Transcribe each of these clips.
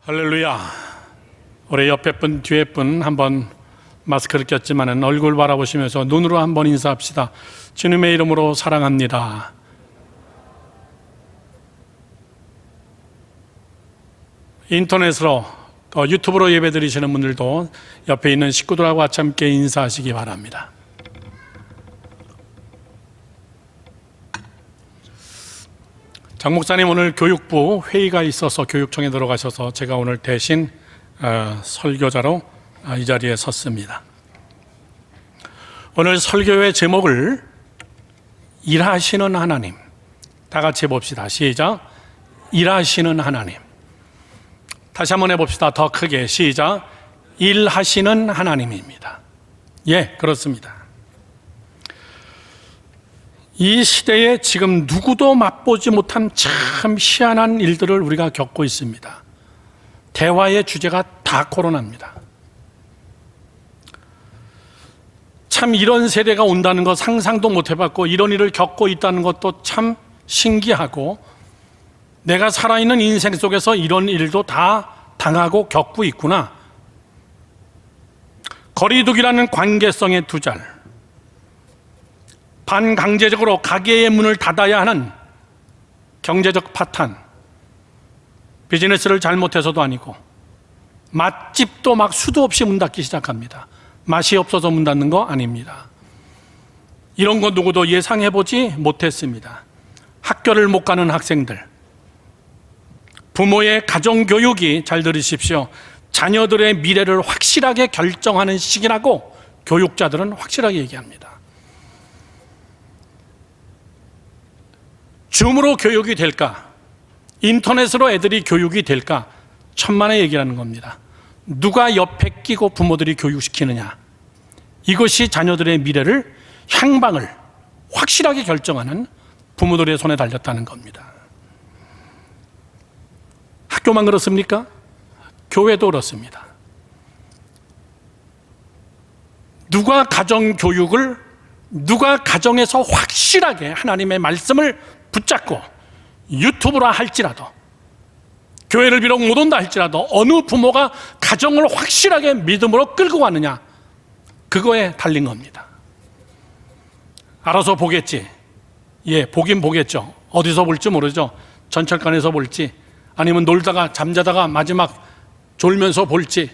할렐루야. 우리 옆에 분 뒤에 분 한번 마스크를 꼈지만 얼굴 바라보시면서 눈으로 한번 인사합시다. 주님의 이름으로 사랑합니다. 인터넷으로 또 유튜브로 예배 드리시는 분들도 옆에 있는 식구들하고 같이 함께 인사하시기 바랍니다. 장 목사님 오늘 교육부 회의가 있어서 교육청에 들어가셔서 제가 오늘 대신 설교자로 이 자리에 섰습니다. 오늘 설교의 제목을 일하시는 하나님, 다 같이 해봅시다. 시작. 일하시는 하나님. 다시 한번 해봅시다. 더 크게. 시작. 일하시는 하나님입니다. 예, 그렇습니다. 이 시대에 지금 누구도 맛보지 못한 참 희한한 일들을 우리가 겪고 있습니다. 대화의 주제가 다 코로나입니다. 참 이런 세대가 온다는 거 상상도 못 해봤고 이런 일을 겪고 있다는 것도 참 신기하고 내가 살아있는 인생 속에서 이런 일도 다 당하고 겪고 있구나. 거리두기라는 관계성의 두 잘, 반강제적으로 가게의 문을 닫아야 하는 경제적 파탄, 비즈니스를 잘못해서도 아니고 맛집도 막 수도 없이 문 닫기 시작합니다. 맛이 없어서 문 닫는 거 아닙니다. 이런 거 누구도 예상해보지 못했습니다. 학교를 못 가는 학생들, 부모의 가정교육이, 잘 들으십시오, 자녀들의 미래를 확실하게 결정하는 시기라고 교육자들은 확실하게 얘기합니다. 줌으로 교육이 될까? 인터넷으로 애들이 교육이 될까? 천만의 얘기라는 겁니다. 누가 옆에 끼고 부모들이 교육시키느냐, 이것이 자녀들의 미래를, 향방을 확실하게 결정하는 부모들의 손에 달렸다는 겁니다. 학교만 그렇습니까? 교회도 그렇습니다. 누가 가정교육을, 누가 가정에서 확실하게 하나님의 말씀을 붙잡고 유튜브라 할지라도, 교회를 비록 못 온다 할지라도 어느 부모가 가정을 확실하게 믿음으로 끌고 가느냐, 그거에 달린 겁니다. 알아서 보겠지. 예, 보긴 보겠죠. 어디서 볼지 모르죠. 전철관에서 볼지, 아니면 놀다가 잠자다가 마지막 졸면서 볼지,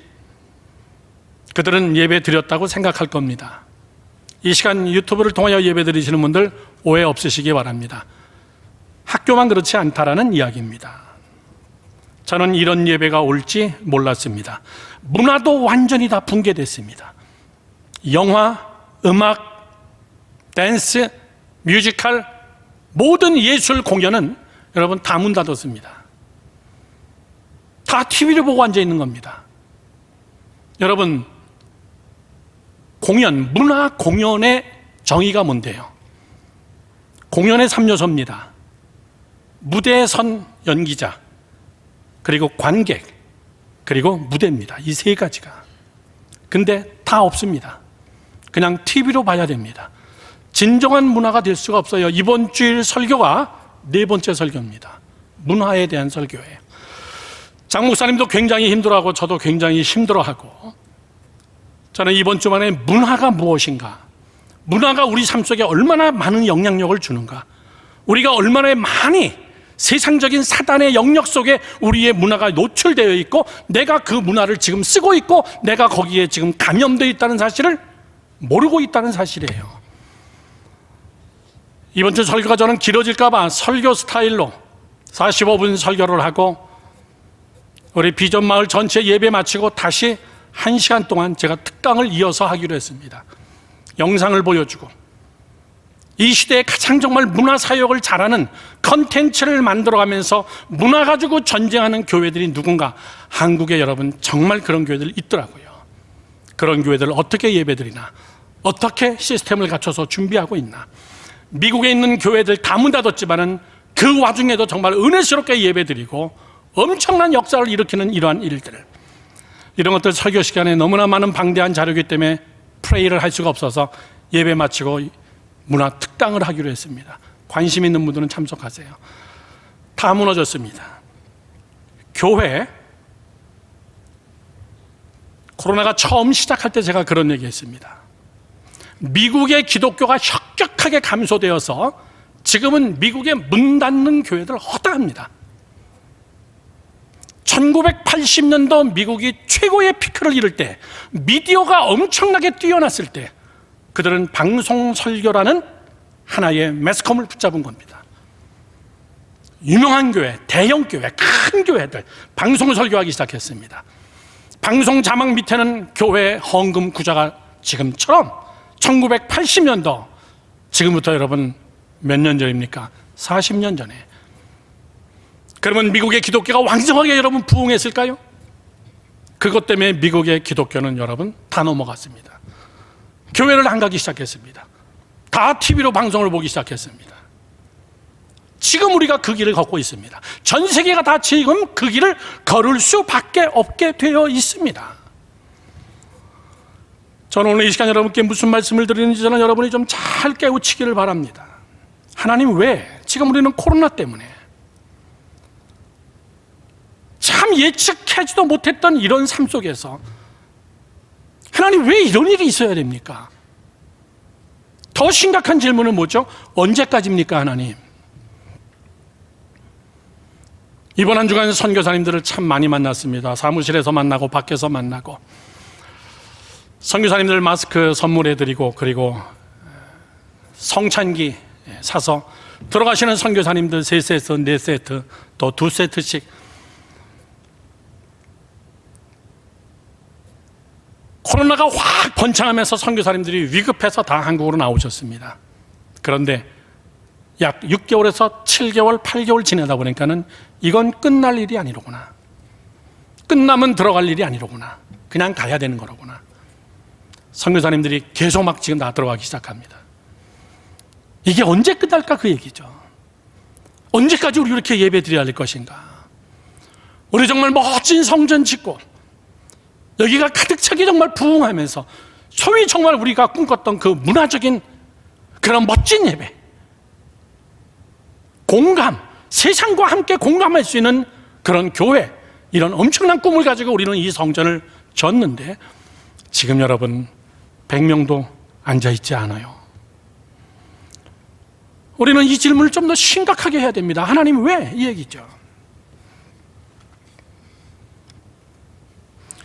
그들은 예배 드렸다고 생각할 겁니다. 이 시간 유튜브를 통하여 예배 드리시는 분들 오해 없으시기 바랍니다. 학교만 그렇지 않다라는 이야기입니다. 저는 이런 예배가 올지 몰랐습니다. 문화도 완전히 다 붕괴됐습니다. 영화, 음악, 댄스, 뮤지컬, 모든 예술 공연은 여러분 다 문 닫았습니다. 다 TV를 보고 앉아 있는 겁니다. 여러분, 공연, 문화 공연의 정의가 뭔데요? 공연의 3요소입니다. 무대에 선 연기자, 그리고 관객, 그리고 무대입니다. 이 세 가지가. 근데 다 없습니다. 그냥 TV로 봐야 됩니다. 진정한 문화가 될 수가 없어요. 이번 주일 설교가 네 번째 설교입니다. 문화에 대한 설교예요. 장 목사님도 굉장히 힘들어하고 저도 굉장히 힘들어하고, 저는 이번 주만에 문화가 무엇인가, 문화가 우리 삶 속에 얼마나 많은 영향력을 주는가, 우리가 얼마나 많이 세상적인 사단의 영역 속에 우리의 문화가 노출되어 있고 내가 그 문화를 지금 쓰고 있고 내가 거기에 지금 감염되어 있다는 사실을 모르고 있다는 사실이에요. 이번 주 설교가 저는 길어질까 봐 설교 스타일로 45분 설교를 하고 우리 비전 마을 전체 예배 마치고 다시 1시간 동안 제가 특강을 이어서 하기로 했습니다. 영상을 보여주고 이 시대에 가장 정말 문화사역을 잘하는 컨텐츠를 만들어가면서 문화 가지고 전쟁하는 교회들이 누군가, 한국에 여러분 정말 그런 교회들이 있더라고요. 그런 교회들을 어떻게 예배드리나, 어떻게 시스템을 갖춰서 준비하고 있나. 미국에 있는 교회들 다 문 닫았지만은 그 와중에도 정말 은혜스럽게 예배드리고 엄청난 역사를 일으키는 이러한 일들, 이런 것들 설교 시간에 너무나 많은 방대한 자료이기 때문에 프레이를 할 수가 없어서 예배 마치고 문화 특강을 하기로 했습니다. 관심 있는 분들은 참석하세요. 다 무너졌습니다. 교회, 코로나가 처음 시작할 때 제가 그런 얘기했습니다. 미국의 기독교가 혁격하게 감소되어서 지금은 미국의 문 닫는 교회들 허다합니다. 1980년도 미국이 최고의 피크를 이룰 때, 미디어가 엄청나게 뛰어났을 때 그들은 방송 설교라는 하나의 매스컴을 붙잡은 겁니다. 유명한 교회, 대형 교회, 큰 교회들 방송 설교하기 시작했습니다. 방송 자막 밑에는 교회 헌금 구자가 지금처럼 1980년도, 지금부터 여러분 몇 년 전입니까? 40년 전에. 그러면 미국의 기독교가 왕성하게 여러분 부흥했을까요? 그것 때문에 미국의 기독교는 여러분 다 넘어갔습니다. 교회를 안 가기 시작했습니다. 다 TV로 방송을 보기 시작했습니다. 지금 우리가 그 길을 걷고 있습니다. 전 세계가 다 지금 그 길을 걸을 수밖에 없게 되어 있습니다. 저는 오늘 이 시간 여러분께 무슨 말씀을 드리는지 저는 여러분이 좀 잘 깨우치기를 바랍니다. 하나님 왜? 지금 우리는 코로나 때문에 참 예측하지도 못했던 이런 삶 속에서 하나님 왜 이런 일이 있어야 됩니까? 더 심각한 질문은 뭐죠? 언제까지입니까, 하나님? 이번 한 주간 선교사님들을 참 많이 만났습니다. 사무실에서 만나고 밖에서 만나고 선교사님들 마스크 선물해드리고, 그리고 성찬기 사서 들어가시는 선교사님들 3세트, 4세트, 또 2세트씩. 코로나가 확 번창하면서 선교사님들이 위급해서 다 한국으로 나오셨습니다. 그런데 약 6개월에서 7개월, 8개월 지내다 보니까는 이건 끝날 일이 아니로구나. 끝나면 들어갈 일이 아니로구나. 그냥 가야 되는 거로구나. 선교사님들이 계속 막 지금 다 들어가기 시작합니다. 이게 언제 끝날까 그 얘기죠. 언제까지 우리 이렇게 예배 드려야 할 것인가. 우리 정말 멋진 성전 짓고 여기가 가득 차게 정말 부흥하면서 소위 정말 우리가 꿈꿨던 그 문화적인 그런 멋진 예배, 공감, 세상과 함께 공감할 수 있는 그런 교회, 이런 엄청난 꿈을 가지고 우리는 이 성전을 졌는데 지금 여러분 100명도 앉아있지 않아요. 우리는 이 질문을 좀 더 심각하게 해야 됩니다. 하나님 왜? 이 얘기죠.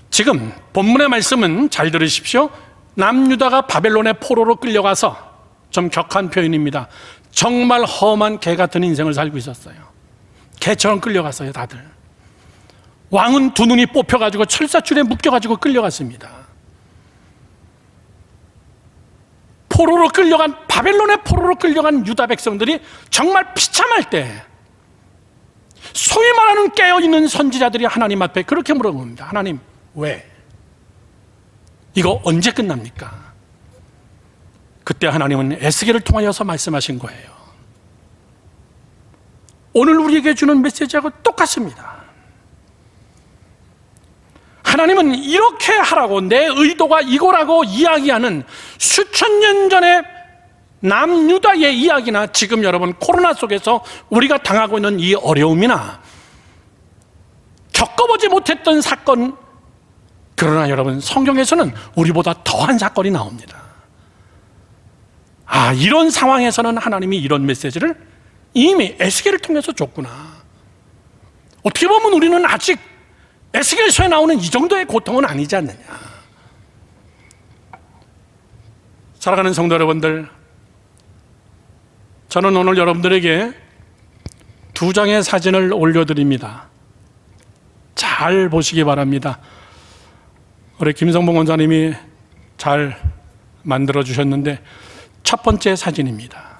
지금 본문의 말씀은 잘 들으십시오. 남유다가 바벨론의 포로로 끌려가서, 좀 격한 표현입니다, 정말 험한 개 같은 인생을 살고 있었어요. 개처럼 끌려갔어요. 다들. 왕은 두 눈이 뽑혀가지고 철사줄에 묶여가지고 끌려갔습니다. 포로로 끌려간, 바벨론의 포로로 끌려간 유다 백성들이 정말 비참할 때 소위 말하는 깨어있는 선지자들이 하나님 앞에 그렇게 물어봅니다. 하나님 왜? 이거 언제 끝납니까? 그때 하나님은 에스겔을 통하여서 말씀하신 거예요. 오늘 우리에게 주는 메시지하고 똑같습니다. 하나님은 이렇게 하라고, 내 의도가 이거라고 이야기하는 수천 년 전의 남유다의 이야기나 지금 여러분 코로나 속에서 우리가 당하고 있는 이 어려움이나 겪어보지 못했던 사건, 그러나 여러분 성경에서는 우리보다 더한 사건이 나옵니다. 아, 이런 상황에서는 하나님이 이런 메시지를 이미 에스겔을 통해서 줬구나. 어떻게 보면 우리는 아직 에스겔서에 나오는 이 정도의 고통은 아니지 않느냐. 사랑하는 성도 여러분들, 저는 오늘 여러분들에게 2장의 사진을 올려드립니다. 잘 보시기 바랍니다. 우리 김성봉 원사님이 잘 만들어 주셨는데, 첫 번째 사진입니다.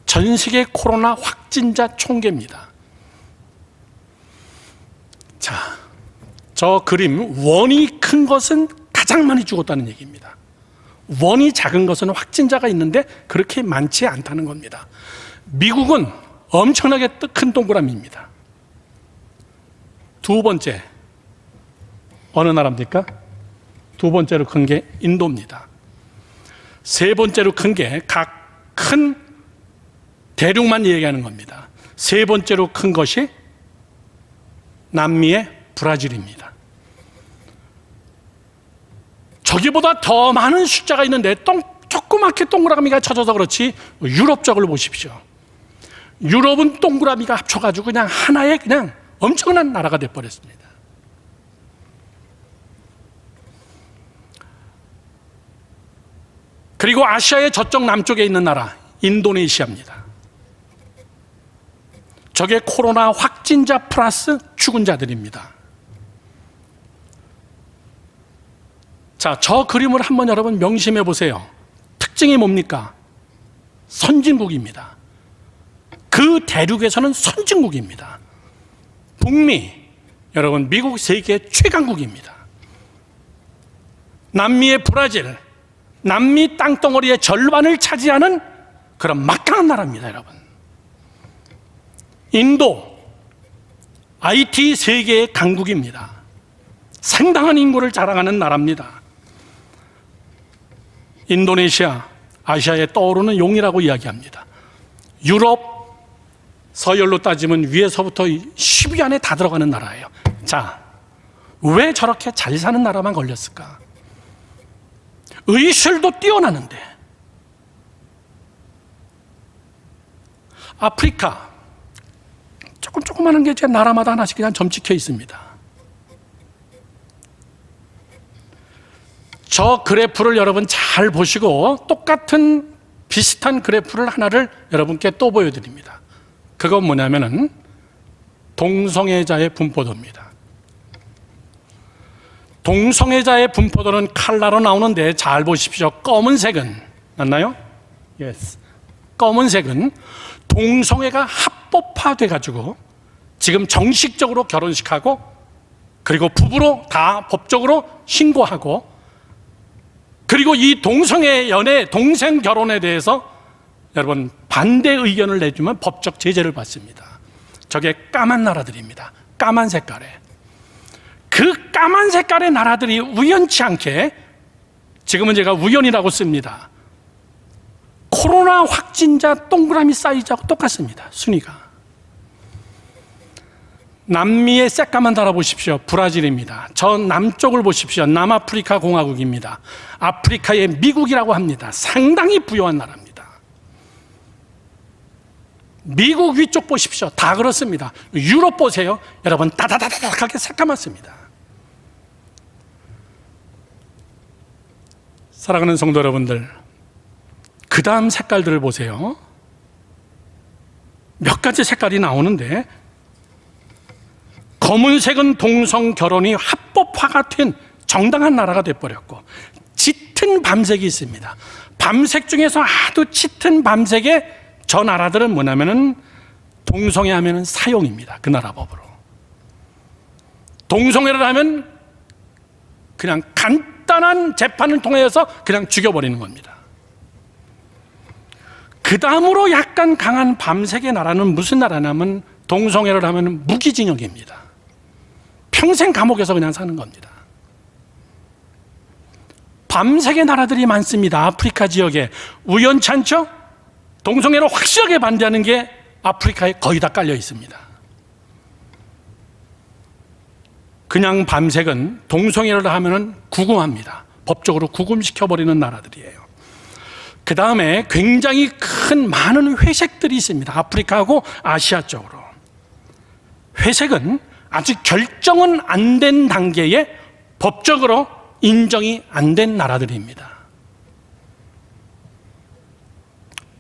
전 세계 코로나 확진자 총계입니다. 자, 저 그림, 원이 큰 것은 가장 많이 죽었다는 얘기입니다. 원이 작은 것은 확진자가 있는데 그렇게 많지 않다는 겁니다. 미국은 엄청나게 큰 동그라미입니다. 두 번째, 어느 나라입니까? 두 번째로 큰 게 인도입니다. 세 번째로 큰 게 각 큰 대륙만 얘기하는 겁니다. 세 번째로 큰 것이 남미의 브라질입니다. 저기보다 더 많은 숫자가 있는데 조그맣게 동그라미가 쳐져서 그렇지 유럽 쪽을 보십시오. 유럽은 동그라미가 합쳐가지고 그냥 하나의 그냥 엄청난 나라가 돼버렸습니다. 그리고 아시아의 저쪽 남쪽에 있는 나라 인도네시아입니다. 저게 코로나 확진자 플러스 죽은 자들입니다. 자, 저 그림을 한번 여러분 명심해 보세요. 특징이 뭡니까? 선진국입니다. 그 대륙에서는 선진국입니다. 북미, 여러분 미국 세계 최강국입니다. 남미의 브라질, 남미 땅덩어리의 절반을 차지하는 그런 막강한 나라입니다, 여러분. 인도, IT 세계의 강국입니다. 상당한 인구를 자랑하는 나라입니다. 인도네시아, 아시아에 떠오르는 용이라고 이야기합니다. 유럽, 서열로 따지면 위에서부터 10위 안에 다 들어가는 나라예요. 자, 왜 저렇게 잘 사는 나라만 걸렸을까? 의술도 뛰어나는데 아프리카 조그마한 게 이제 나라마다 하나씩 그냥 점 찍혀 있습니다. 저 그래프를 여러분 잘 보시고 똑같은 비슷한 그래프를 하나를 여러분께 또 보여드립니다. 그건 뭐냐면은 동성애자의 분포도입니다. 동성애자의 분포도는 칼라로 나오는데 잘 보십시오. 검은색은 맞나요? Yes. 검은색은 동성애가 합법화돼 가지고 지금 정식적으로 결혼식하고 그리고 부부로 다 법적으로 신고하고 그리고 이 동성애 연애, 동생 결혼에 대해서 여러분 반대 의견을 내주면 법적 제재를 받습니다. 저게 까만 나라들입니다. 까만 색깔에. 그 까만 색깔의 나라들이 우연치 않게 지금은 제가 우연이라고 씁니다. 코로나 확진자 동그라미 사이즈하고 똑같습니다. 순위가. 남미의 새까만 나라 보십시오. 브라질입니다. 저 남쪽을 보십시오. 남아프리카 공화국입니다. 아프리카의 미국이라고 합니다. 상당히 부유한 나라입니다. 미국 위쪽 보십시오. 다 그렇습니다. 유럽 보세요. 여러분 따다다닥하게 새까맣습니다. 사랑하는 성도 여러분들, 그 다음 색깔들을 보세요. 몇 가지 색깔이 나오는데 검은색은 동성 결혼이 합법화가 된 정당한 나라가 돼버렸고 짙은 밤색이 있습니다. 밤색 중에서 아주 짙은 밤색의 저 나라들은 뭐냐면은 동성애 하면은 사형입니다. 그 나라 법으로. 동성애를 하면 그냥 간단한 재판을 통해서 그냥 죽여버리는 겁니다. 그 다음으로 약간 강한 밤색의 나라는 무슨 나라냐면 동성애를 하면 무기징역입니다. 평생 감옥에서 그냥 사는 겁니다. 밤색의 나라들이 많습니다. 아프리카 지역에. 우연치 않죠? 동성애를 확실하게 반대하는 게 아프리카에 거의 다 깔려 있습니다. 그냥 밤색은 동성애를 하면 구금합니다. 법적으로 구금시켜버리는 나라들이에요. 그 다음에 굉장히 큰 많은 회색들이 있습니다. 아프리카하고 아시아 쪽으로. 회색은 아직 결정은 안 된 단계에 법적으로 인정이 안 된 나라들입니다.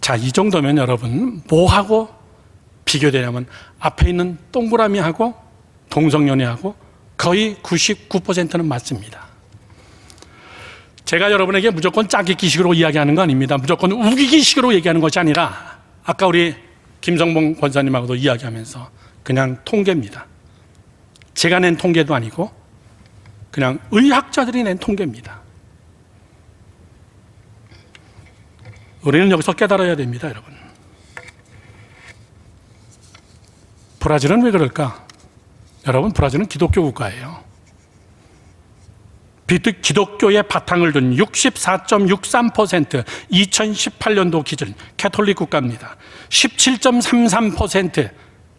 자, 이 정도면 여러분 뭐하고 비교되냐면 앞에 있는 동그라미하고 동성연애하고 거의 99%는 맞습니다. 제가 여러분에게 무조건 짜깁기식으로 이야기하는 거 아닙니다. 무조건 우기기식으로 얘기하는 것이 아니라 아까 우리 김성봉 권사님하고도 이야기하면서 그냥 통계입니다. 제가 낸 통계도 아니고 그냥 의학자들이 낸 통계입니다. 우리는 여기서 깨달아야 됩니다, 여러분. 브라질은 왜 그럴까? 여러분, 브라질은 기독교 국가예요. 기독교의 바탕을 둔 64.63% 2018년도 기준 캐톨릭 국가입니다. 17.33%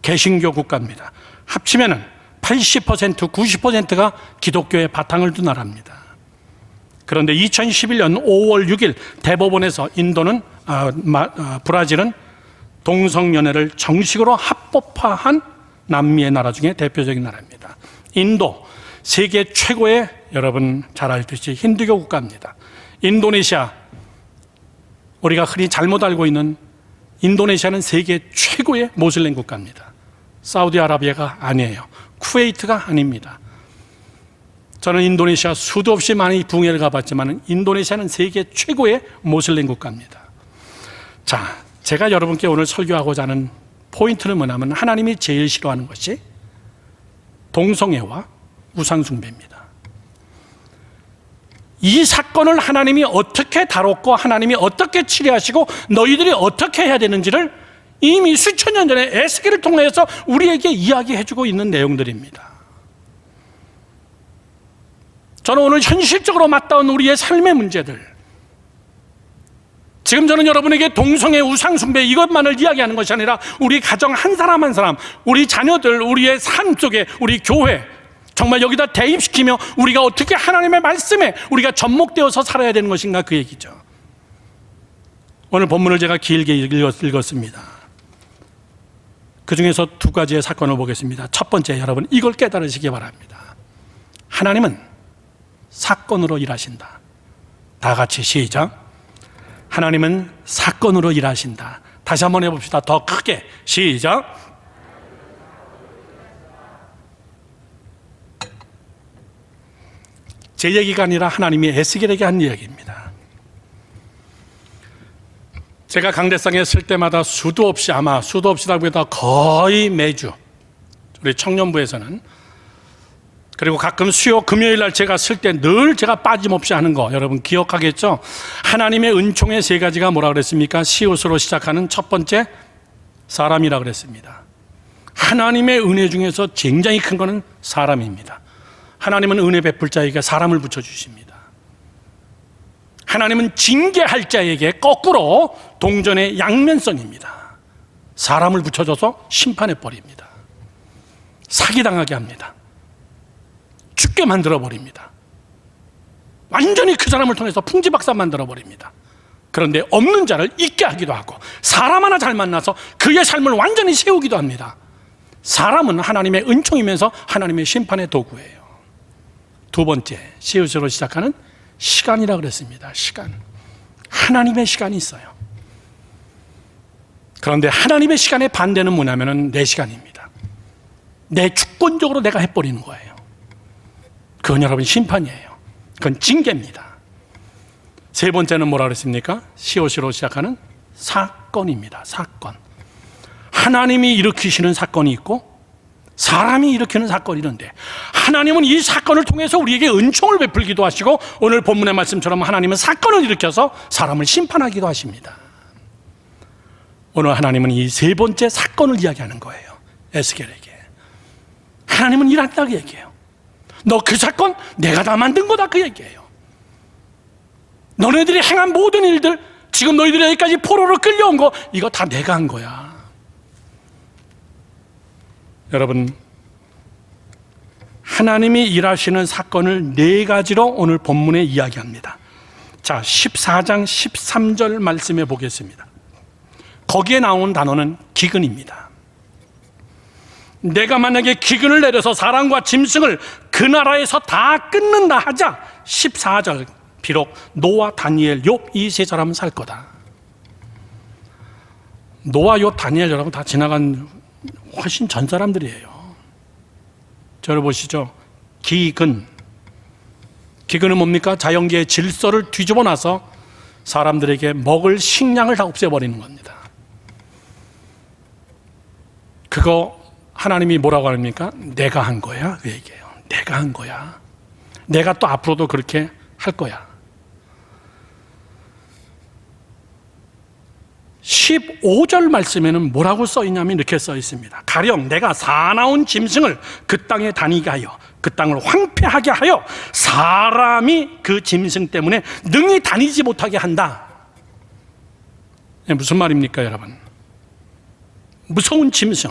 개신교 국가입니다. 합치면은 80%, 90%가 기독교의 바탕을 둔 나라입니다. 그런데 2011년 5월 6일 대법원에서 브라질은 동성연애를 정식으로 합법화한 남미의 나라 중에 대표적인 나라입니다. 인도, 세계 최고의, 여러분 잘 알듯이 힌두교 국가입니다. 인도네시아, 우리가 흔히 잘못 알고 있는 인도네시아는 세계 최고의 모슬렘 국가입니다. 사우디아라비아가 아니에요. 쿠웨이트가 아닙니다. 저는 인도네시아 수도 없이 많이 붕해를 가봤지만 인도네시아는 세계 최고의 모슬렘 국가입니다. 자, 제가 여러분께 오늘 설교하고자 하는 포인트는 뭐냐면 하나님이 제일 싫어하는 것이 동성애와 우상숭배입니다. 이 사건을 하나님이 어떻게 다뤘고 하나님이 어떻게 치료하시고 너희들이 어떻게 해야 되는지를 이미 수천 년 전에 에스겔을 통해서 우리에게 이야기해주고 있는 내용들입니다. 저는 오늘 현실적으로 맞닿은 우리의 삶의 문제들, 지금 저는 여러분에게 동성애, 우상숭배 이것만을 이야기하는 것이 아니라 우리 가정 한 사람 한 사람, 우리 자녀들, 우리의 삶 속에 우리 교회 정말 여기다 대입시키며 우리가 어떻게 하나님의 말씀에 우리가 접목되어서 살아야 되는 것인가, 그 얘기죠. 오늘 본문을 제가 길게 읽었습니다. 그 중에서 두 가지의 사건을 보겠습니다. 첫 번째, 여러분 이걸 깨달으시기 바랍니다. 하나님은 사건으로 일하신다. 다 같이 시작. 하나님은 사건으로 일하신다. 다시 한번 해봅시다. 더 크게 시작. 제 얘기가 아니라 하나님이 에스겔에게 한 이야기입니다. 제가 강대상에 쓸 때마다 수도 없이라고 해도 거의 매주 우리 청년부에서는, 그리고 가끔 수요 금요일 날 제가 쓸 때 늘 제가 빠짐없이 하는 거 여러분 기억하겠죠? 하나님의 은총의 세 가지가 뭐라 그랬습니까? 시옷으로 시작하는 첫 번째 사람이라 그랬습니다. 하나님의 은혜 중에서 굉장히 큰 거는 사람입니다. 하나님은 은혜 베풀 자에게 사람을 붙여주십니다. 하나님은 징계할 자에게 거꾸로 동전의 양면성입니다. 사람을 붙여줘서 심판해버립니다. 사기당하게 합니다. 죽게 만들어버립니다. 완전히 그 사람을 통해서 풍지박산 만들어버립니다. 그런데 없는 자를 있게 하기도 하고 사람 하나 잘 만나서 그의 삶을 완전히 세우기도 합니다. 사람은 하나님의 은총이면서 하나님의 심판의 도구예요. 두 번째, 시옷으로 시작하는 시간이라 그랬습니다. 시간. 하나님의 시간이 있어요. 그런데 하나님의 시간의 반대는 뭐냐면 내 시간입니다. 내 주권적으로 내가 해버리는 거예요. 그건 여러분 심판이에요. 그건 징계입니다. 세 번째는 뭐라 그랬습니까? 시옷으로 시작하는 사건입니다. 사건. 하나님이 일으키시는 사건이 있고 사람이 일으키는 사건이 있는데, 하나님은 이 사건을 통해서 우리에게 은총을 베풀기도 하시고 오늘 본문의 말씀처럼 하나님은 사건을 일으켜서 사람을 심판하기도 하십니다. 오늘 하나님은 이 세 번째 사건을 이야기하는 거예요. 에스겔에게 하나님은 일한다고 얘기해요. 너 그 사건 내가 다 만든 거다, 그 얘기예요. 너네들이 행한 모든 일들, 지금 너희들이 여기까지 포로로 끌려온 거, 이거 다 내가 한 거야. 여러분, 하나님이 일하시는 사건을 네 가지로 오늘 본문에 이야기합니다. 자, 14장 13절 말씀해 보겠습니다. 거기에 나온 단어는 기근입니다. 내가 만약에 기근을 내려서 사람과 짐승을 그 나라에서 다 끊는다 하자, 14절, 비록 노아, 다니엘, 욥 이 세 사람은 살 거다. 노아, 욥, 다니엘 여러분 다 지나간 훨씬 전 사람들이에요. 저를 보시죠. 기근은 뭡니까? 자연계의 질서를 뒤집어 놔서 사람들에게 먹을 식량을 다 없애버리는 겁니다. 그거 하나님이 뭐라고 합니까? 내가 한 거야, 그 얘기예요. 내가 한 거야. 내가 또 앞으로도 그렇게 할 거야. 15절 말씀에는 뭐라고 써 있냐면 이렇게 써 있습니다. 가령 내가 사나운 짐승을 그 땅에 다니게 하여 그 땅을 황폐하게 하여 사람이 그 짐승 때문에 능히 다니지 못하게 한다. 무슨 말입니까, 여러분? 무서운 짐승,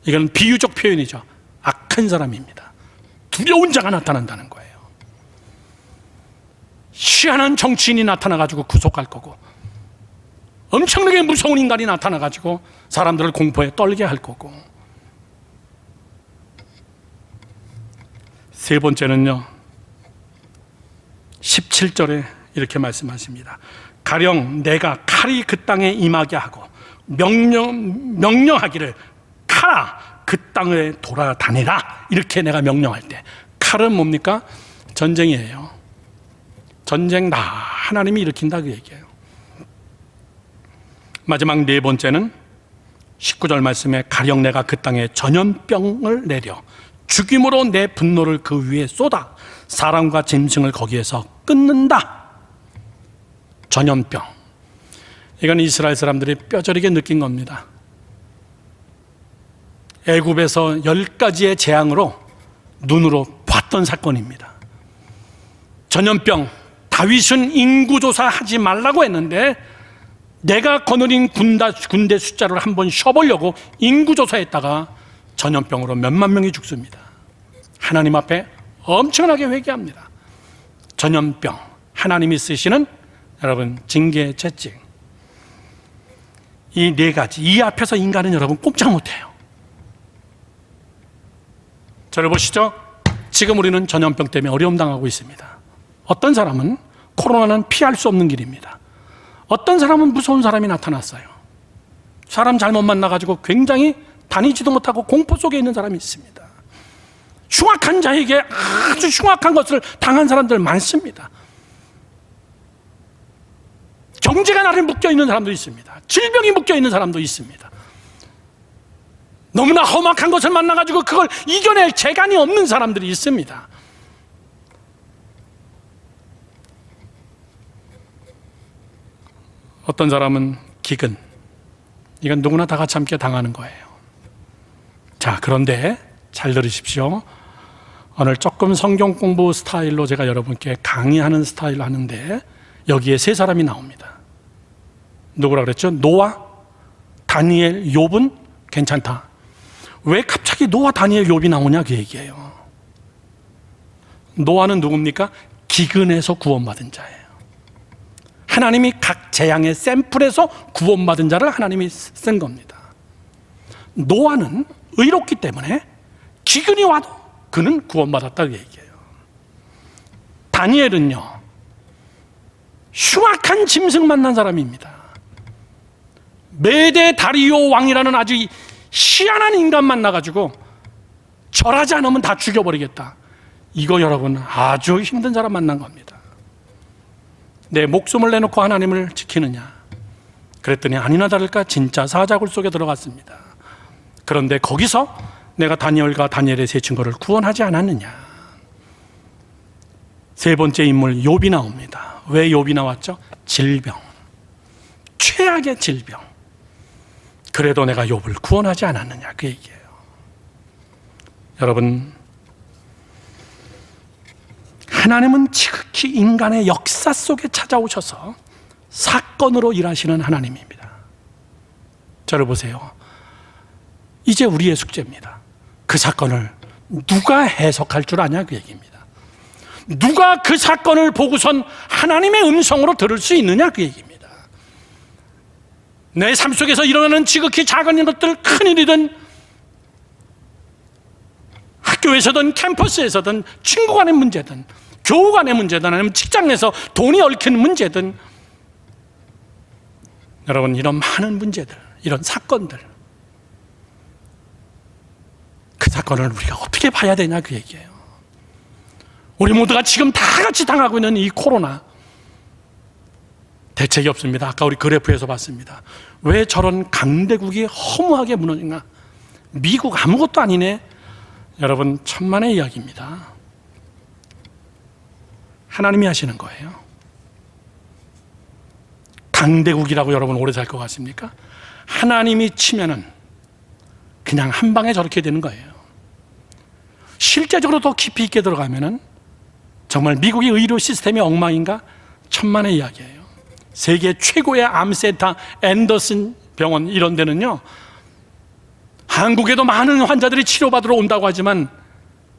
이건 비유적 표현이죠. 악한 사람입니다. 두려운 자가 나타난다는 거예요. 희한한 정치인이 나타나가지고 구속할 거고, 엄청나게 무서운 인간이 나타나가지고 사람들을 공포에 떨게 할 거고. 세 번째는요, 17절에 이렇게 말씀하십니다. 가령 내가 칼이 그 땅에 임하게 하고 명령하기를 칼아 그 땅에 돌아다니라, 이렇게 내가 명령할 때, 칼은 뭡니까? 전쟁이에요. 전쟁 나 하나님이 일으킨다 그 얘기예요. 마지막 네 번째는 19절 말씀에 가령 내가 그 땅에 전염병을 내려 죽임으로 내 분노를 그 위에 쏟아 사람과 짐승을 거기에서 끊는다. 전염병, 이건 이스라엘 사람들이 뼈저리게 느낀 겁니다. 애굽에서 10가지의 재앙으로 눈으로 봤던 사건입니다. 전염병, 다윗은 인구조사 하지 말라고 했는데 내가 거느린 군대 숫자를 한번 쉬어보려고 인구조사했다가 전염병으로 몇만 명이 죽습니다. 하나님 앞에 엄청나게 회개합니다. 전염병, 하나님이 쓰시는 여러분 징계, 채찍, 이 네 가지, 이 앞에서 인간은 여러분 꼼짝 못해요. 저를 보시죠. 지금 우리는 전염병 때문에 어려움 당하고 있습니다. 어떤 사람은 코로나는 피할 수 없는 길입니다. 어떤 사람은 무서운 사람이 나타났어요. 사람 잘못 만나가지고 굉장히 다니지도 못하고 공포 속에 있는 사람이 있습니다. 흉악한 자에게 아주 흉악한 것을 당한 사람들 많습니다. 경제가 나를 묶여있는 사람도 있습니다. 질병이 묶여있는 사람도 있습니다. 너무나 험악한 것을 만나가지고 그걸 이겨낼 재간이 없는 사람들이 있습니다. 어떤 사람은 기근, 이건 누구나 다 같이 함께 당하는 거예요. 자, 그런데 잘 들으십시오. 오늘 조금 성경 공부 스타일로 제가 여러분께 강의하는 스타일로 하는데 여기에 세 사람이 나옵니다. 누구라 그랬죠? 노아, 다니엘, 욥은 괜찮다. 왜 갑자기 노아, 다니엘, 욥이 나오냐 그 얘기예요. 노아는 누굽니까? 기근에서 구원받은 자예요. 하나님이 각 재앙의 샘플에서 구원받은 자를 하나님이 쓴 겁니다. 노아는 의롭기 때문에 기근이 와도 그는 구원받았다 그 얘기예요. 다니엘은요, 흉악한 짐승 만난 사람입니다. 메데 다리오 왕이라는 아주 희한한 인간 만나가지고 절하지 않으면 다 죽여버리겠다. 이거 여러분 아주 힘든 사람 만난 겁니다. 내 목숨을 내놓고 하나님을 지키느냐? 그랬더니 아니나 다를까 진짜 사자굴 속에 들어갔습니다. 그런데 거기서 내가 다니엘과 다니엘의 세 친구를 구원하지 않았느냐? 세 번째 인물 욥이 나옵니다. 왜 욥이 나왔죠? 질병, 최악의 질병. 그래도 내가 욥을 구원하지 않았느냐 그 얘기예요. 여러분, 하나님은 지극히 인간의 역사 속에 찾아오셔서 사건으로 일하시는 하나님입니다. 저를 보세요. 이제 우리의 숙제입니다. 그 사건을 누가 해석할 줄 아냐 그 얘기입니다. 누가 그 사건을 보고선 하나님의 음성으로 들을 수 있느냐 그 얘기입니다. 내 삶 속에서 일어나는 지극히 작은 것들, 큰 일이든 학교에서든 캠퍼스에서든 친구 간의 문제든 교우 간의 문제든 아니면 직장에서 돈이 얽힌 문제든, 여러분 이런 많은 문제들, 이런 사건들, 그 사건을 우리가 어떻게 봐야 되냐 그 얘기예요. 우리 모두가 지금 다 같이 당하고 있는 이 코로나, 대책이 없습니다. 아까 우리 그래프에서 봤습니다. 왜 저런 강대국이 허무하게 무너지나? 미국 아무것도 아니네. 여러분 천만의 이야기입니다. 하나님이 하시는 거예요. 강대국이라고 여러분 오래 살 것 같습니까? 하나님이 치면은 그냥 한 방에 저렇게 되는 거예요. 실제적으로 더 깊이 있게 들어가면은 정말 미국의 의료 시스템이 엉망인가? 천만의 이야기예요. 세계 최고의 암센터 앤더슨 병원 이런 데는요, 한국에도 많은 환자들이 치료받으러 온다고 하지만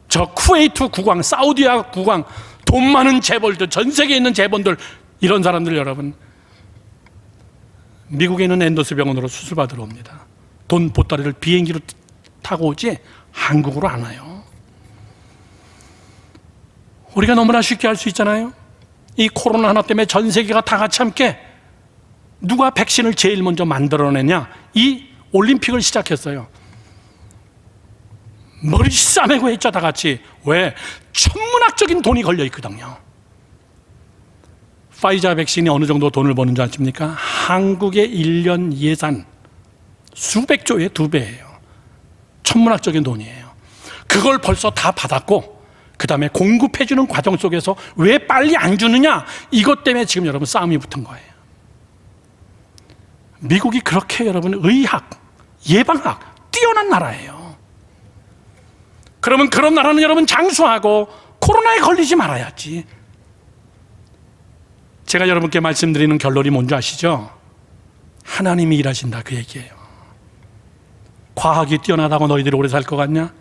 저 쿠웨이트 국왕, 사우디아 국왕, 돈 많은 재벌들, 전 세계에 있는 재벌들, 이런 사람들 여러분, 미국에 있는 앤더스 병원으로 수술받으러 옵니다. 돈 보따리를 비행기로 타고 오지 한국으로 안 와요. 우리가 너무나 쉽게 할 수 있잖아요. 이 코로나 하나 때문에 전 세계가 다 같이 함께 누가 백신을 제일 먼저 만들어내냐, 이 올림픽을 시작했어요. 머리 싸매고 했죠, 다 같이. 왜? 천문학적인 돈이 걸려 있거든요. 파이자 백신이 어느 정도 돈을 버는 줄 아십니까? 한국의 1년 예산 수백조의 2배예요. 천문학적인 돈이에요. 그걸 벌써 다 받았고, 그 다음에 공급해주는 과정 속에서 왜 빨리 안 주느냐, 이것 때문에 지금 여러분 싸움이 붙은 거예요. 미국이 그렇게 여러분 의학, 예방학 뛰어난 나라예요. 그러면 그런 나라는 여러분 장수하고 코로나에 걸리지 말아야지. 제가 여러분께 말씀드리는 결론이 뭔지 아시죠? 하나님이 일하신다, 그 얘기예요. 과학이 뛰어나다고 너희들이 오래 살 것 같냐?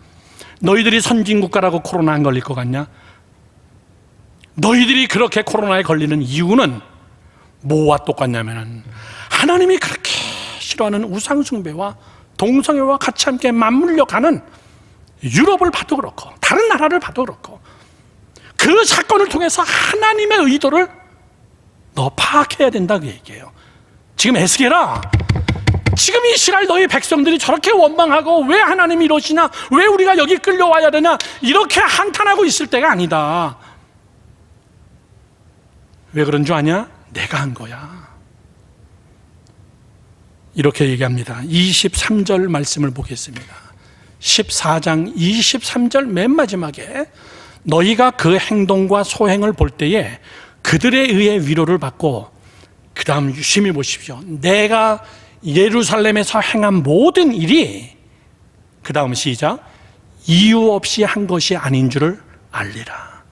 너희들이 선진국가라고 코로나 안 걸릴 것 같냐? 너희들이 그렇게 코로나에 걸리는 이유는 뭐와 똑같냐면, 하나님이 그렇게 싫어하는 우상숭배와 동성애와 같이 함께 맞물려 가는 유럽을 봐도 그렇고 다른 나라를 봐도 그렇고, 그 사건을 통해서 하나님의 의도를 너 파악해야 된다, 그 얘기예요. 지금 에스겔아, 지금 이 시간 너희 백성들이 저렇게 원망하고 왜 하나님이 이러시냐, 왜 우리가 여기 끌려와야 되냐, 이렇게 한탄하고 있을 때가 아니다. 왜 그런 줄 아냐? 내가 한 거야. 이렇게 얘기합니다. 23절 말씀을 보겠습니다. 14장 23절 맨 마지막에, 너희가 그 행동과 소행을 볼 때에 그들에 의해 위로를 받고, 그 다음 유심히 보십시오. 내가 예루살렘에서 행한 모든 일이, 그 다음 시작, 이유 없이 한 것이 아닌 줄을 알리라.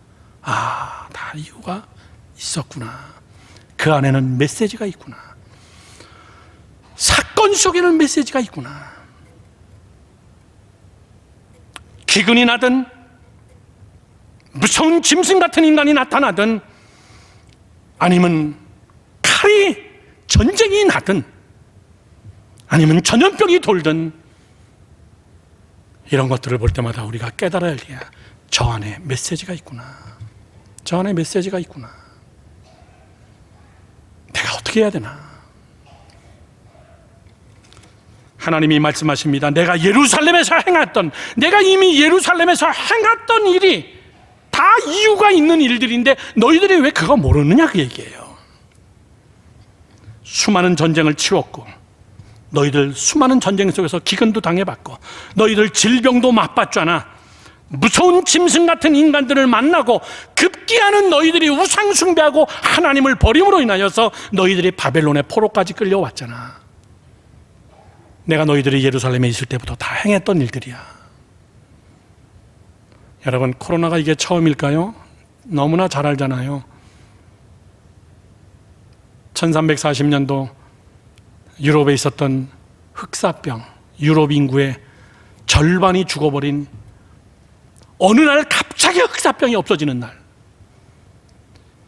아, 다 이유가 있었구나. 그 안에는 메시지가 있구나. 사건 속에는 메시지가 있구나. 기근이 나든 무서운 짐승 같은 인간이 나타나든, 아니면 칼이, 전쟁이 나든, 아니면 전염병이 돌든, 이런 것들을 볼 때마다 우리가 깨달아야 할 게, 저 안에 메시지가 있구나. 저 안에 메시지가 있구나. 내가 어떻게 해야 되나? 하나님이 말씀하십니다. 내가 예루살렘에서 행했던, 내가 이미 예루살렘에서 행했던 일이 다 이유가 있는 일들인데 너희들이 왜 그거 모르느냐, 그 얘기예요. 수많은 전쟁을 치웠고, 너희들 수많은 전쟁 속에서 기근도 당해봤고, 너희들 질병도 맛봤잖아. 무서운 짐승 같은 인간들을 만나고, 급기야는 너희들이 우상 숭배하고 하나님을 버림으로 인하여서 너희들이 바벨론의 포로까지 끌려왔잖아. 내가 너희들이 예루살렘에 있을 때부터 다 행했던 일들이야. 여러분, 코로나가 이게 처음일까요? 너무나 잘 알잖아요. 1340년도 유럽에 있었던 흑사병, 유럽 인구의 절반이 죽어버린, 어느 날 갑자기 흑사병이 없어지는 날,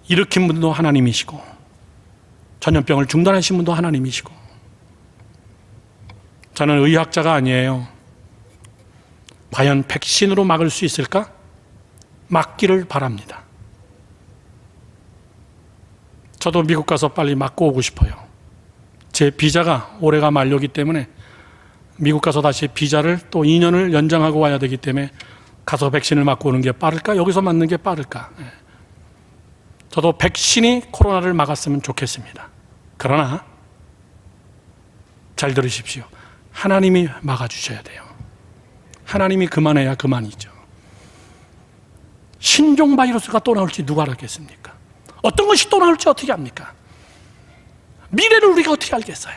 일으킨 분도 하나님이시고 전염병을 중단하신 분도 하나님이시고. 저는 의학자가 아니에요. 과연 백신으로 막을 수 있을까? 막기를 바랍니다. 저도 미국 가서 빨리 맞고 오고 싶어요. 제 비자가 올해가 만료기 때문에 미국 가서 다시 비자를 또 2년을 연장하고 와야 되기 때문에 가서 백신을 맞고 오는 게 빠를까? 여기서 맞는 게 빠를까? 저도 백신이 코로나를 막았으면 좋겠습니다. 그러나 잘 들으십시오. 하나님이 막아주셔야 돼요. 하나님이 그만해야 그만이죠. 신종 바이러스가 또 나올지 누가 알겠습니까? 어떤 것이 또 나올지 어떻게 합니까? 미래를 우리가 어떻게 알겠어요?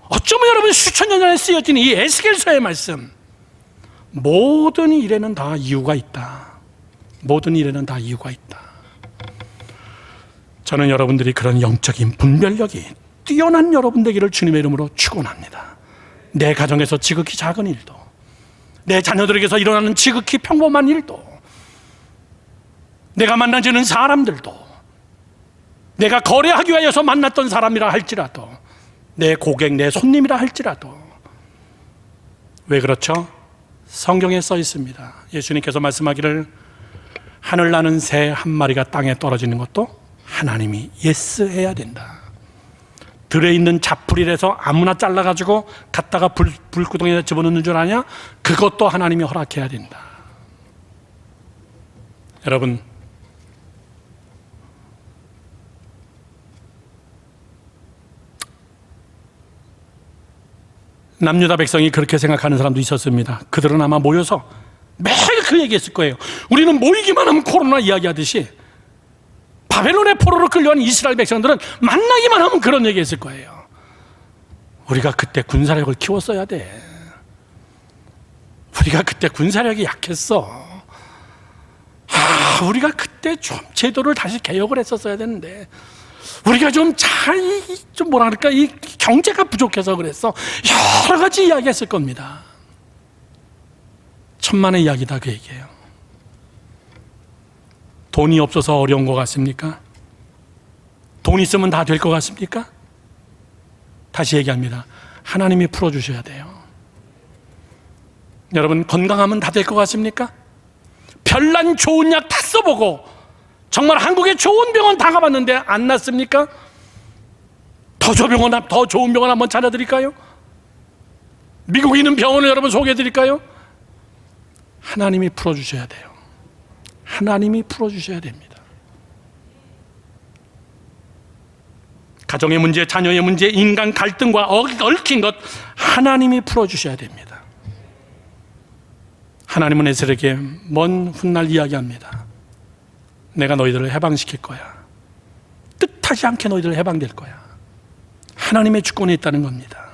어쩌면 여러분 수천 년 전에 쓰여진 이 에스겔서의 말씀, 모든 일에는 다 이유가 있다. 모든 일에는 다 이유가 있다. 저는 여러분들이 그런 영적인 분별력이 뛰어난 여러분 되기를 주님의 이름으로 축원합니다. 내 가정에서 지극히 작은 일도, 내 자녀들에게서 일어나는 지극히 평범한 일도, 내가 만나지는 사람들도, 내가 거래하기 위해서 만났던 사람이라 할지라도, 내 고객, 내 손님이라 할지라도. 왜 그렇죠? 성경에 써 있습니다. 예수님께서 말씀하기를 하늘 나는 새 한 마리가 땅에 떨어지는 것도 하나님이 예스해야 된다. 들에 있는 자풀이라서 아무나 잘라가지고 갖다가 불구덩이에 집어넣는 줄 아냐? 그것도 하나님이 허락해야 된다. 여러분, 남유다 백성이 그렇게 생각하는 사람도 있었습니다. 그들은 아마 모여서 매일 그 얘기했을 거예요. 우리는 모이기만 하면 코로나 이야기하듯이 바벨론의 포로로 끌려간 이스라엘 백성들은 만나기만 하면 그런 얘기했을 거예요. 우리가 그때 군사력을 키웠어야 돼. 우리가 그때 군사력이 약했어. 우리가 그때 좀 제도를 다시 개혁을 했었어야 되는데, 우리가 좀 뭐라 그럴까, 이 경제가 부족해서 그랬어. 여러 가지 이야기했을 겁니다. 천만의 이야기다, 그 얘기예요. 돈이 없어서 어려운 것 같습니까? 돈 있으면 다 될 것 같습니까? 다시 얘기합니다. 하나님이 풀어주셔야 돼요. 여러분, 건강하면 다 될 것 같습니까? 별난 좋은 약 다 써보고 정말 한국의 좋은 병원 다 가봤는데 안 낫습니까? 더 좋은 병원 한번 찾아드릴까요? 미국에 있는 병원을 여러분 소개해드릴까요? 하나님이 풀어주셔야 돼요. 하나님이 풀어주셔야 됩니다. 가정의 문제, 자녀의 문제, 인간 갈등과 얽힌 것 하나님이 풀어주셔야 됩니다. 하나님은 에셀에게 먼 훗날 이야기합니다. 내가 너희들을 해방시킬 거야. 뜻하지 않게 너희들 해방될 거야. 하나님의 주권에 있다는 겁니다.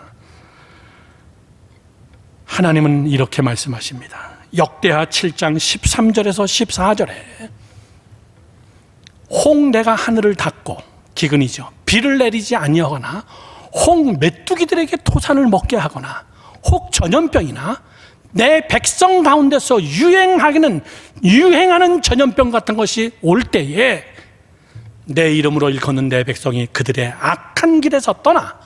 하나님은 이렇게 말씀하십니다. 역대하 7장 13절에서 14절에 혹 내가 하늘을 닫고, 기근이죠, 비를 내리지 아니하거나 혹 메뚜기들에게 토산을 먹게 하거나 혹 전염병이나 내 백성 가운데서 유행하는 전염병 같은 것이 올 때에 내 이름으로 일컫는 내 백성이 그들의 악한 길에서 떠나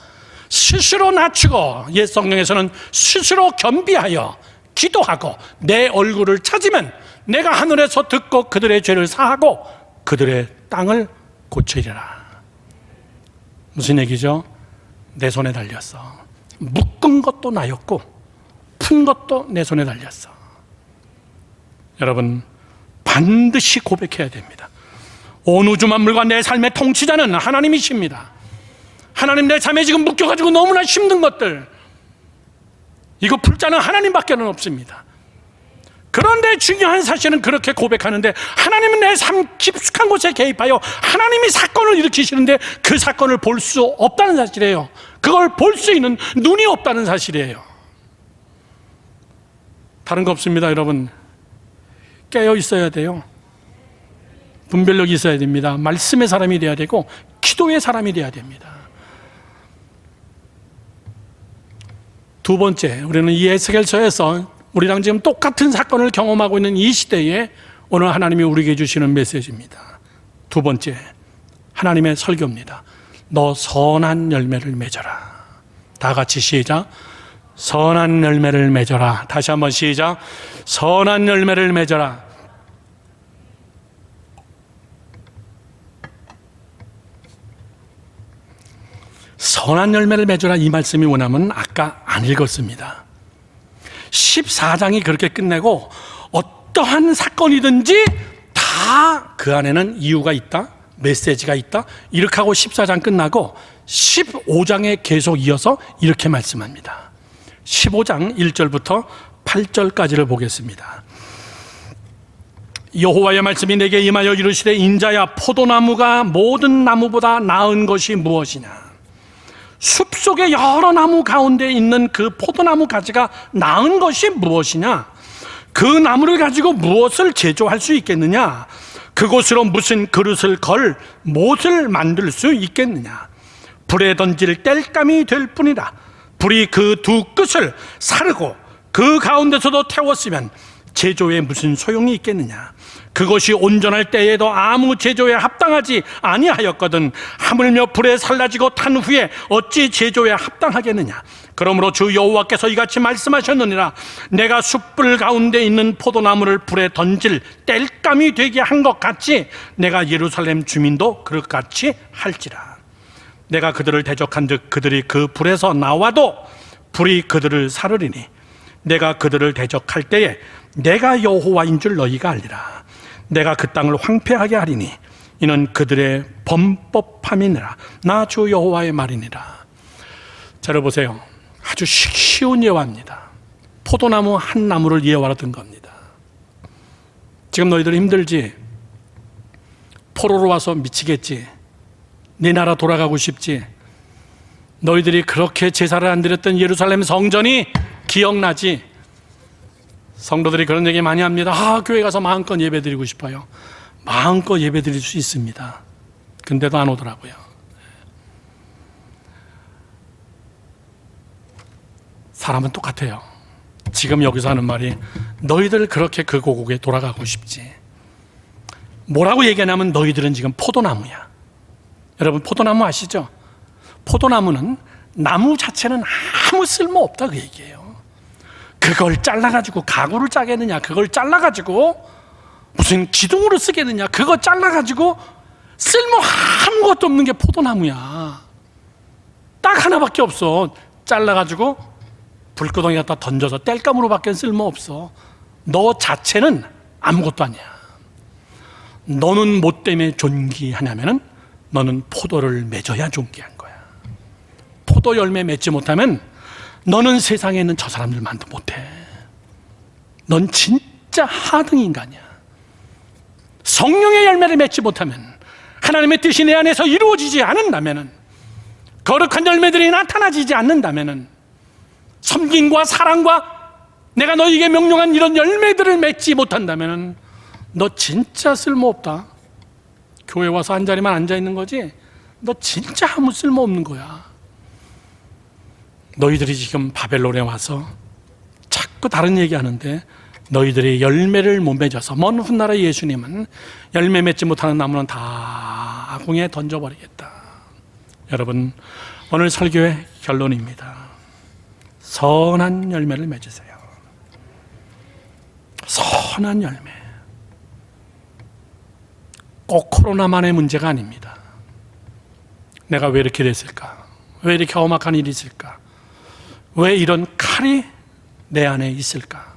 스스로 낮추고, 옛 성경에서는 스스로 겸비하여 기도하고 내 얼굴을 찾으면 내가 하늘에서 듣고 그들의 죄를 사하고 그들의 땅을 고치리라. 무슨 얘기죠? 내 손에 달렸어. 묶은 것도 나였고 푼 것도 내 손에 달렸어. 여러분, 반드시 고백해야 됩니다. 온 우주 만물과 내 삶의 통치자는 하나님이십니다. 하나님, 내 삶에 지금 묶여가지고 너무나 힘든 것들, 이거 풀 자는 하나님밖에는 없습니다. 그런데 중요한 사실은 그렇게 고백하는데 하나님은 내 삶 깊숙한 곳에 개입하여 하나님이 사건을 일으키시는데 그 사건을 볼 수 없다는 사실이에요. 그걸 볼 수 있는 눈이 없다는 사실이에요. 다른 거 없습니다. 여러분, 깨어 있어야 돼요. 분별력이 있어야 됩니다. 말씀의 사람이 돼야 되고 기도의 사람이 돼야 됩니다. 두 번째, 우리는 이 에스겔서에서 우리랑 지금 똑같은 사건을 경험하고 있는 이 시대에 오늘 하나님이 우리에게 주시는 메시지입니다. 두 번째, 하나님의 설교입니다. 너 선한 열매를 맺어라. 다 같이 시작. 선한 열매를 맺어라. 다시 한번 시작. 선한 열매를 맺어라. 선한 열매를 맺어라, 이 말씀이 뭐냐면 아까 안 읽었습니다. 14장이 그렇게 끝내고 어떠한 사건이든지 다 그 안에는 이유가 있다, 메시지가 있다, 이렇게 하고 14장 끝나고 15장에 계속 이어서 이렇게 말씀합니다. 15장 1절부터 8절까지를 보겠습니다. 여호와의 말씀이 내게 임하여 이르시되, 인자야, 포도나무가 모든 나무보다 나은 것이 무엇이냐? 숲속의 여러 나무 가운데 있는 그 포도나무 가지가 나은 것이 무엇이냐? 그 나무를 가지고 무엇을 제조할 수 있겠느냐? 그곳으로 무슨 그릇을 걸 못을 만들 수 있겠느냐? 불에 던질 땔감이 될 뿐이라. 불이 그 두 끝을 사르고 그 가운데서도 태웠으면 제조에 무슨 소용이 있겠느냐? 그것이 온전할 때에도 아무 제조에 합당하지 아니하였거든 하물며 불에 살라지고 탄 후에 어찌 제조에 합당하겠느냐? 그러므로 주 여호와께서 이같이 말씀하셨느니라. 내가 숯불 가운데 있는 포도나무를 불에 던질 땔감이 되게 한 것 같이 내가 예루살렘 주민도 그릇같이 할지라. 내가 그들을 대적한즉 그들이 그 불에서 나와도 불이 그들을 사르리니 내가 그들을 대적할 때에 내가 여호와인 줄 너희가 알리라. 내가 그 땅을 황폐하게 하리니 이는 그들의 범법함이니라. 나 주 여호와의 말이니라. 자, 보세요. 아주 쉬운 예화입니다. 포도나무 한 나무를 예화로 든 겁니다. 지금 너희들 힘들지? 포로로 와서 미치겠지? 네 나라 돌아가고 싶지? 너희들이 그렇게 제사를 안 드렸던 예루살렘 성전이 기억나지? 성도들이 그런 얘기 많이 합니다. 교회 가서 마음껏 예배 드리고 싶어요. 마음껏 예배 드릴 수 있습니다. 근데도 안 오더라고요. 사람은 똑같아요. 지금 여기서 하는 말이 너희들 그렇게 그 고국에 돌아가고 싶지. 뭐라고 얘기하냐면 너희들은 지금 포도나무야. 여러분 포도나무 아시죠? 포도나무는 나무 자체는 아무 쓸모 없다 그 얘기예요. 그걸 잘라가지고 가구를 짜겠느냐? 그걸 잘라가지고 무슨 기둥으로 쓰겠느냐? 그거 잘라가지고 쓸모 아무것도 없는 게 포도나무야. 딱 하나밖에 없어. 잘라가지고 불구덩이 갖다 던져서 땔감으로밖에 쓸모없어. 너 자체는 아무것도 아니야. 너는 뭐 때문에 존귀하냐면은 너는 포도를 맺어야 존귀한 거야. 포도 열매 맺지 못하면 너는 세상에 있는 저 사람들만도 못해. 넌 진짜 하등 인간이야. 성령의 열매를 맺지 못하면, 하나님의 뜻이 내 안에서 이루어지지 않는다면, 거룩한 열매들이 나타나지지 않는다면, 섬김과 사랑과 내가 너에게 명령한 이런 열매들을 맺지 못한다면 너 진짜 쓸모없다. 교회 와서 한 자리만 앉아있는 거지 너 진짜 아무 쓸모없는 거야. 너희들이 지금 바벨론에 와서 자꾸 다른 얘기하는데 너희들이 열매를 못 맺어서 먼 훗날에 예수님은 열매 맺지 못하는 나무는 다 아궁이에 던져버리겠다. 여러분, 오늘 설교의 결론입니다. 선한 열매를 맺으세요. 선한 열매. 꼭 코로나만의 문제가 아닙니다. 내가 왜 이렇게 됐을까? 왜 이렇게 험악한 일이 있을까? 왜 이런 칼이 내 안에 있을까?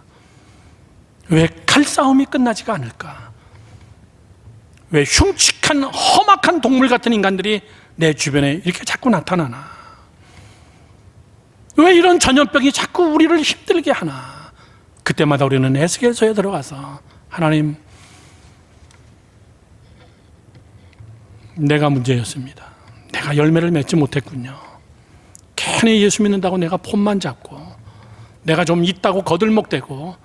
왜 칼싸움이 끝나지가 않을까? 왜 흉측한 험악한 동물 같은 인간들이 내 주변에 이렇게 자꾸 나타나나? 왜 이런 전염병이 자꾸 우리를 힘들게 하나? 그때마다 우리는 에스겔서에 들어가서 하나님, 내가 문제였습니다. 내가 열매를 맺지 못했군요. 괜히 예수 믿는다고 내가 폰만 잡고 내가 좀 있다고 거들먹대고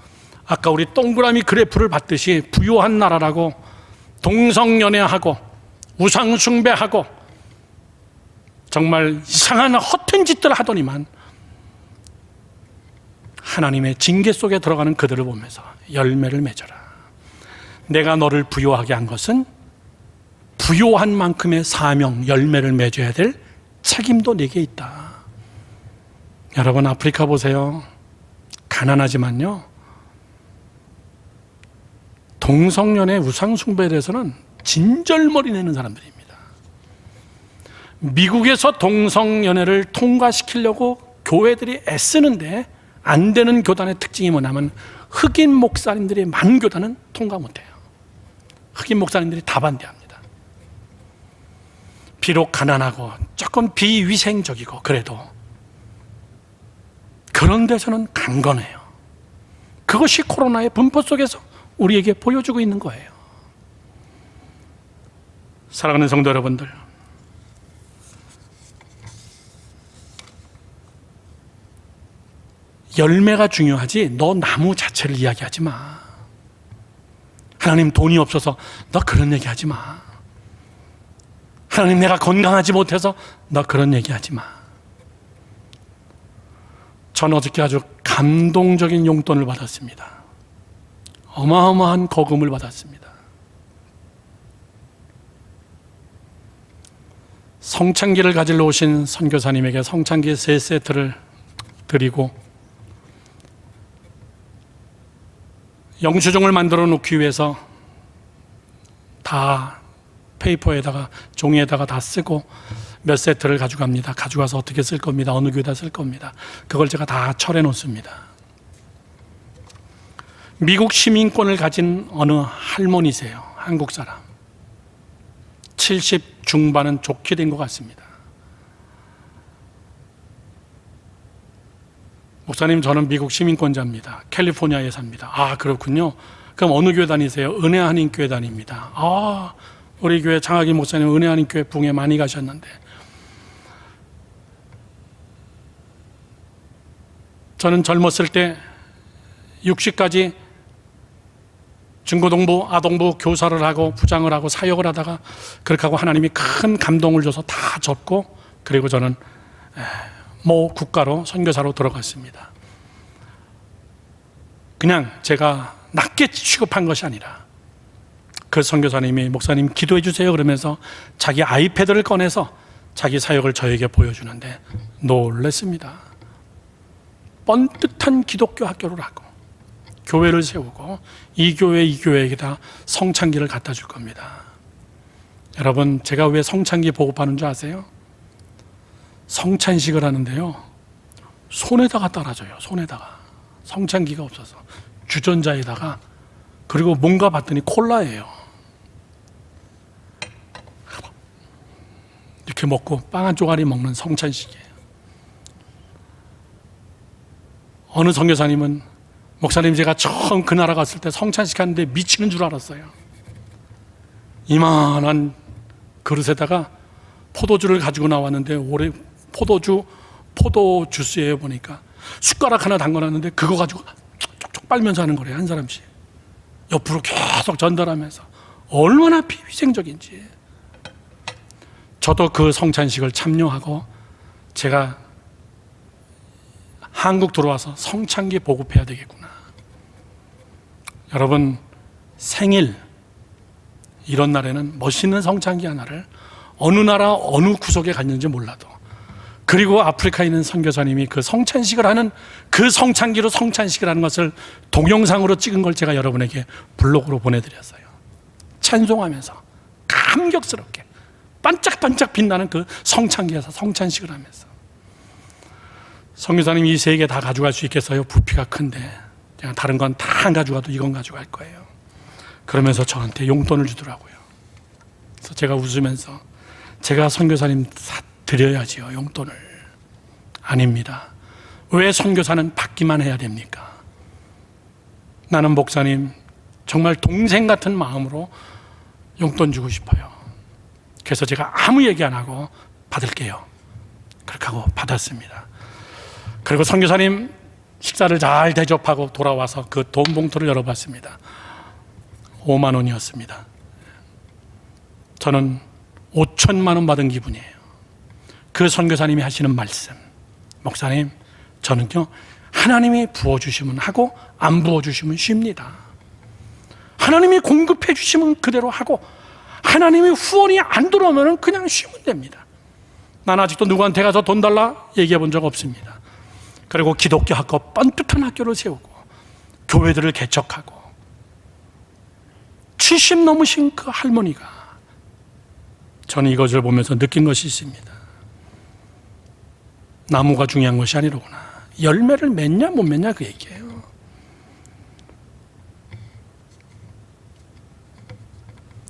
아까 우리 동그라미 그래프를 봤듯이 부요한 나라라고 동성연애하고 우상숭배하고 정말 이상한 허튼 짓들 하더니만 하나님의 징계 속에 들어가는 그들을 보면서 열매를 맺어라. 내가 너를 부요하게 한 것은 부요한 만큼의 사명, 열매를 맺어야 될 책임도 내게 있다. 여러분, 아프리카 보세요. 가난하지만요, 동성연애 우상숭배에 대해서는 진절머리 내는 사람들입니다. 미국에서 동성연애를 통과시키려고 교회들이 애쓰는데 안 되는 교단의 특징이 뭐냐면 흑인 목사님들이 많은 교단은 통과 못해요. 흑인 목사님들이 다 반대합니다. 비록 가난하고 조금 비위생적이고 그래도 그런 데서는 강건해요. 그것이 코로나의 분포 속에서 우리에게 보여주고 있는 거예요. 사랑하는 성도 여러분들, 열매가 중요하지 너 나무 자체를 이야기하지 마. 하나님 돈이 없어서 너 그런 얘기하지 마. 하나님 내가 건강하지 못해서 너 그런 얘기하지 마. 전 어저께 아주 감동적인 용돈을 받았습니다. 어마어마한 거금을 받았습니다. 성찬기를 가지러 오신 선교사님에게 성찬기 3세트를 드리고 영수증을 만들어 놓기 위해서 다 페이퍼에다가 종이에다가 다 쓰고 몇 세트를 가져갑니다. 가져가서 어떻게 쓸 겁니다. 어느 교회다 쓸 겁니다. 그걸 제가 다 철해 놓습니다. 미국 시민권을 가진 어느 할머니세요. 한국 사람. 70 중반은 좋게 된 것 같습니다. 목사님, 저는 미국 시민권자입니다. 캘리포니아에 삽니다. 아, 그렇군요. 그럼 어느 교회 다니세요? 은혜 한인 교회 다닙니다. 아, 우리 교회 장학희 목사님 은혜 한인 교회 붕에 많이 가셨는데, 저는 젊었을 때 60까지 중고등부, 아동부 교사를 하고 부장을 하고 사역을 하다가 그렇게 하고 하나님이 큰 감동을 줘서 다 접고, 그리고 저는 모 국가로 선교사로 들어갔습니다. 그냥 제가 낮게 취급한 것이 아니라 그 선교사님이 목사님 기도해 주세요 그러면서 자기 아이패드를 꺼내서 자기 사역을 저에게 보여주는데 놀랐습니다. 뻔듯한 기독교 학교를 하고 교회를 세우고 이 교회에게다 성찬기를 갖다 줄 겁니다. 여러분, 제가 왜 성찬기 보급하는 줄 아세요? 성찬식을 하는데요, 손에다가 따라줘요. 손에다가. 성찬기가 없어서 주전자에다가. 그리고 뭔가 봤더니 콜라예요. 이렇게 먹고 빵 한 쪼가리 먹는 성찬식이에요. 어느 선교사님은 목사님, 제가 처음 그 나라 갔을 때 성찬식 하는데 미치는 줄 알았어요. 이만한 그릇에다가 포도주를 가지고 나왔는데, 올해 포도 주스예요. 보니까 숟가락 하나 담궈놨는데 그거 가지고 쪽쪽 빨면서 하는 거래요. 한 사람씩 옆으로 계속 전달하면서. 얼마나 비위생적인지. 저도 그 성찬식을 참여하고 제가 한국 들어와서 성찬기 보급해야 되겠구나. 여러분, 생일 이런 날에는 멋있는 성찬기 하나를 어느 나라 어느 구석에 갔는지 몰라도, 그리고 아프리카에 있는 선교사님이 그 성찬식을 하는 그 성찬기로 성찬식을 하는 것을 동영상으로 찍은 걸 제가 여러분에게 블로그로 보내드렸어요. 찬송하면서 감격스럽게 반짝반짝 빛나는 그 성찬기에서 성찬식을 하면서. 선교사님, 이 3개 다 가져갈 수 있겠어요? 부피가 큰데 제가 다른 건 다 안 가져가도 이건 가져갈 거예요. 그러면서 저한테 용돈을 주더라고요. 그래서 제가 웃으면서, 제가 선교사님 드려야지요, 용돈을. 아닙니다. 왜 선교사는 받기만 해야 됩니까? 나는 목사님 정말 동생 같은 마음으로 용돈 주고 싶어요. 그래서 제가 아무 얘기 안 하고 받을게요. 그렇게 하고 받았습니다. 그리고 선교사님 식사를 잘 대접하고 돌아와서 그 돈 봉투를 열어봤습니다. 5만 원이었습니다. 저는 5천만 원 받은 기분이에요. 그 선교사님이 하시는 말씀, 목사님, 저는요, 하나님이 부어주시면 하고 안 부어주시면 쉽니다. 하나님이 공급해 주시면 그대로 하고, 하나님이 후원이 안 들어오면 그냥 쉬면 됩니다. 난 아직도 누구한테 가서 돈 달라 얘기해 본 적 없습니다. 그리고 기독교 학교, 뻔듯한 학교를 세우고 교회들을 개척하고, 70 넘으신 그 할머니가, 저는 이것을 보면서 느낀 것이 있습니다. 나무가 중요한 것이 아니로구나. 열매를 맺냐 못 맺냐 그 얘기예요.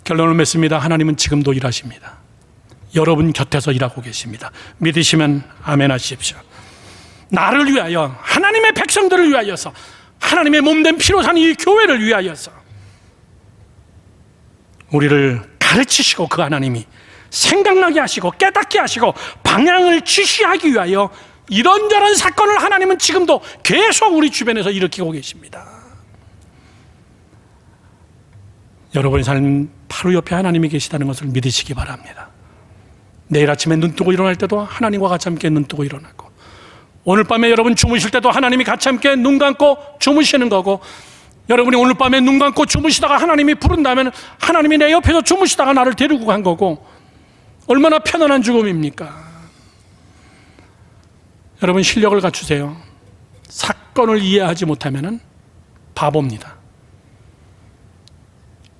결론을 맺습니다. 하나님은 지금도 일하십니다. 여러분 곁에서 일하고 계십니다. 믿으시면 아멘 하십시오. 나를 위하여, 하나님의 백성들을 위하여서, 하나님의 몸된 피로 산 이 교회를 위하여서 우리를 가르치시고, 그 하나님이 생각나게 하시고 깨닫게 하시고 방향을 지시하기 위하여 이런저런 사건을 하나님은 지금도 계속 우리 주변에서 일으키고 계십니다. 여러분의 삶 바로 옆에 하나님이 계시다는 것을 믿으시기 바랍니다. 내일 아침에 눈 뜨고 일어날 때도 하나님과 같이 함께 눈 뜨고 일어나고, 오늘 밤에 여러분 주무실 때도 하나님이 같이 함께 눈 감고 주무시는 거고, 여러분이 오늘 밤에 눈 감고 주무시다가 하나님이 부른다면 하나님이 내 옆에서 주무시다가 나를 데리고 간 거고, 얼마나 편안한 죽음입니까? 여러분, 실력을 갖추세요. 사건을 이해하지 못하면 바보입니다.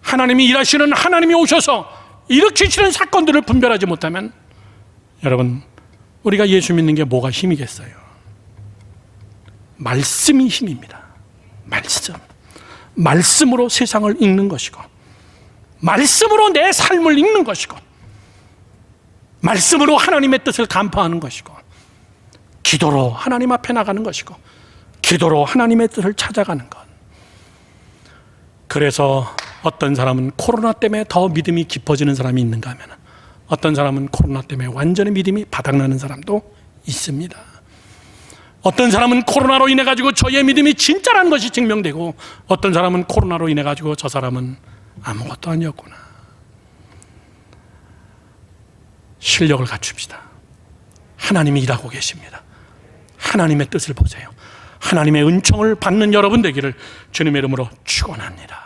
하나님이 일하시는, 하나님이 오셔서 일으키시는 사건들을 분별하지 못하면, 여러분, 우리가 예수 믿는 게 뭐가 힘이겠어요? 말씀이 힘입니다. 말씀으로 세상을 읽는 것이고, 말씀으로 내 삶을 읽는 것이고, 말씀으로 하나님의 뜻을 간파하는 것이고, 기도로 하나님 앞에 나가는 것이고, 기도로 하나님의 뜻을 찾아가는 것. 그래서 어떤 사람은 코로나 때문에 더 믿음이 깊어지는 사람이 있는가 하면, 어떤 사람은 코로나 때문에 완전히 믿음이 바닥나는 사람도 있습니다. 어떤 사람은 코로나로 인해 가지고 저의 믿음이 진짜라는 것이 증명되고, 어떤 사람은 코로나로 인해 가지고 저 사람은 아무것도 아니었구나. 실력을 갖춥시다. 하나님이 일하고 계십니다. 하나님의 뜻을 보세요. 하나님의 은총을 받는 여러분 되기를 주님의 이름으로 축원합니다.